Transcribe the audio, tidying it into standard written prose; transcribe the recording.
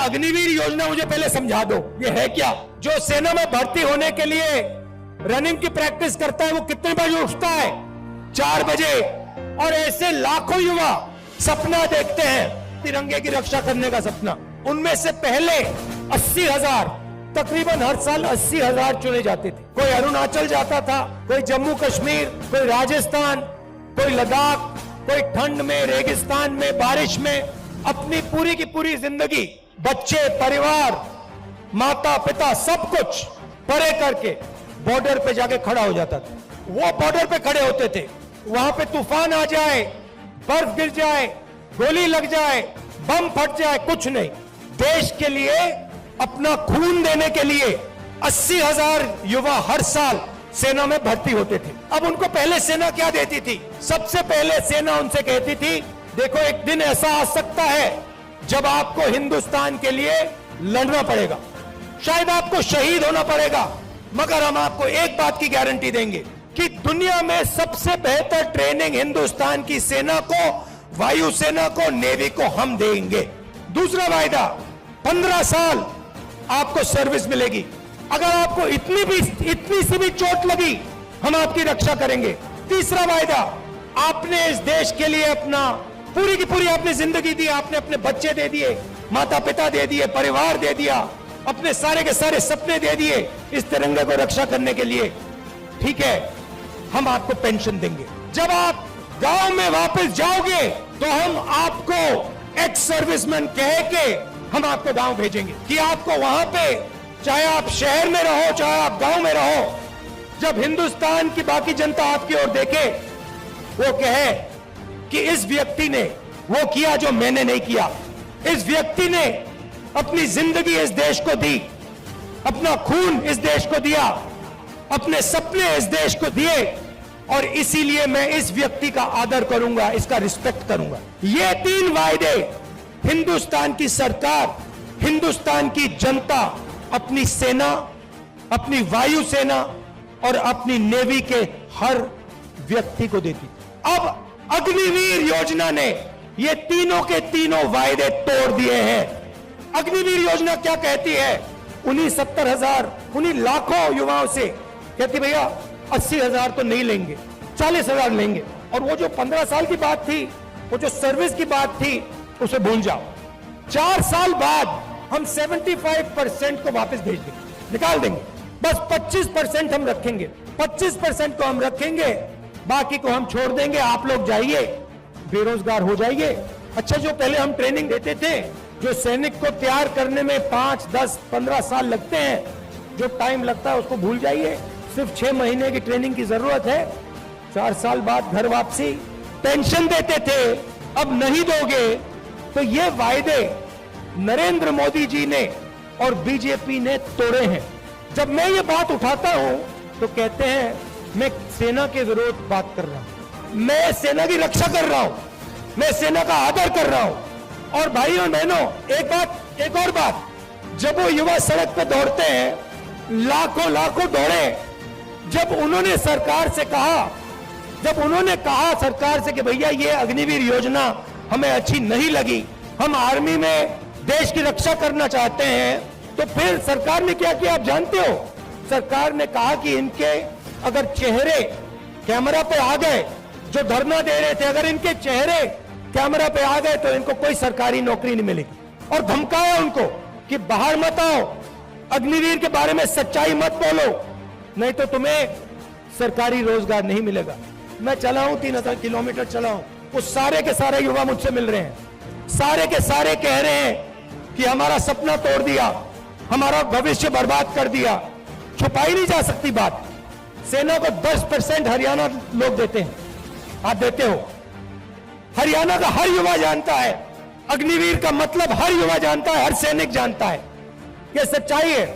अग्निवीर योजना मुझे पहले समझा दो, ये है क्या? जो सेना में भर्ती होने के लिए रनिंग की प्रैक्टिस करता है वो कितने बजे उठता है? 4 बजे। और ऐसे लाखों युवा सपना देखते हैं तिरंगे की रक्षा करने का सपना। उनमें से पहले 80,000, तकरीबन हर साल 80,000 चुने जाते थे। कोई अरुणाचल जाता था, कोई जम्मू कश्मीर, कोई राजस्थान, कोई लद्दाख, कोई ठंड में, रेगिस्तान में, बारिश में अपनी पूरी की पूरी जिंदगी बच्चे, परिवार, माता पिता सब कुछ परे करके बॉर्डर पे जाके खड़ा हो जाता था। वो बॉर्डर पे खड़े होते थे, वहां पे तूफान आ जाए, बर्फ गिर जाए, गोली लग जाए, बम फट जाए, कुछ नहीं, देश के लिए अपना खून देने के लिए 80,000 युवा हर साल सेना में भर्ती होते थे। अब उनको पहले सेना क्या देती थी? सबसे पहले सेना उनसे कहती थी, देखो एक दिन ऐसा आ सकता है जब आपको हिंदुस्तान के लिए लड़ना पड़ेगा, शायद आपको शहीद होना पड़ेगा, मगर हम आपको एक बात की गारंटी देंगे कि दुनिया में सबसे बेहतर ट्रेनिंग हिंदुस्तान की सेना को, वायुसेना को, नेवी को हम देंगे। दूसरा वायदा, 15 साल आपको सर्विस मिलेगी। अगर आपको इतनी सी भी चोट लगी, हम आपकी रक्षा करेंगे। तीसरा वायदा, आपने इस देश के लिए अपना पूरी की पूरी आपने जिंदगी दी, आपने अपने बच्चे दे दिए, माता पिता दे दिए, परिवार दे दिया, अपने सारे के सारे सपने दे दिए इस तिरंगे को रक्षा करने के लिए। ठीक है, हम आपको पेंशन देंगे। जब आप गांव में वापस जाओगे तो हम आपको एक्स सर्विसमैन कह के हम आपको गांव भेजेंगे कि आपको वहां पे, चाहे आप शहर में रहो, चाहे आप गांव में रहो, जब हिंदुस्तान की बाकी जनता आपकी ओर देखे, वो कहे कि इस व्यक्ति ने वो किया जो मैंने नहीं किया, इस व्यक्ति ने अपनी जिंदगी इस देश को दी, अपना खून इस देश को दिया, अपने सपने इस देश को दिए, और इसीलिए मैं इस व्यक्ति का आदर करूंगा, इसका रिस्पेक्ट करूंगा। ये 3 वायदे हिंदुस्तान की सरकार, हिंदुस्तान की जनता अपनी सेना, अपनी वायुसेना और अपनी नेवी के हर व्यक्ति को देती। अब अग्निवीर योजना ने ये तीनों के तीनों वायदे तोड़ दिए हैं। अग्निवीर योजना क्या कहती है? उन्हीं 70,000, उन्हीं लाखों युवाओं से कहती, भैया 80,000 तो नहीं लेंगे, 40,000 लेंगे, और वो जो 15 साल की बात थी, वो जो सर्विस की बात थी, उसे भूल जाओ। 4 साल बाद हम 75% को वापस भेज देंगे, निकाल देंगे, बस 25% हम रखेंगे, 25% को हम रखेंगे, बाकी को हम छोड़ देंगे। आप लोग जाइए, बेरोजगार हो जाइए। अच्छा, जो पहले हम ट्रेनिंग देते थे, जो सैनिक को तैयार करने में 5, 10, 15 साल लगते हैं, जो टाइम लगता है उसको भूल जाइए। सिर्फ 6 महीने की ट्रेनिंग की जरूरत है, 4 साल बाद घर वापसी। पेंशन देते थे, अब नहीं दोगे। तो ये वायदे नरेंद्र मोदी जी ने और बीजेपी ने तोड़े हैं। जब मैं ये बात उठाता हूं तो कहते हैं मैं सेना के विरोध बात कर रहा हूं, मैं सेना की रक्षा कर रहा हूं, मैं सेना का आदर कर रहा हूं। और भाई और बहनों, एक और बात, जब वो युवा सड़क पे दौड़ते हैं, लाखों दौड़े, जब उन्होंने सरकार से कहा सरकार से कि भैया ये अग्निवीर योजना हमें अच्छी नहीं लगी, हम आर्मी में देश की रक्षा करना चाहते हैं, तो फिर सरकार ने क्या किया आप जानते हो? सरकार ने कहा कि इनके अगर चेहरे कैमरा पे आ गए, जो धरना दे रहे थे, अगर इनके चेहरे कैमरा पे आ गए तो इनको कोई सरकारी नौकरी नहीं मिलेगी, और धमकाया उनको कि बाहर मत आओ, अग्निवीर के बारे में सच्चाई मत बोलो, नहीं तो तुम्हें सरकारी रोजगार नहीं मिलेगा। मैं चला हूं, 3,000 किलोमीटर चला हूं, वो सारे के सारे युवा मुझसे मिल रहे हैं, सारे के सारे कह रहे हैं कि हमारा सपना तोड़ दिया, हमारा भविष्य बर्बाद कर दिया। छुपाई नहीं जा सकती बात। सेना को 10% हरियाणा लोग देते हैं, आप देते हो। हरियाणा का हर युवा जानता है, अग्निवीर का मतलब हर युवा जानता है, हर सैनिक जानता है, यह सच्चाई है।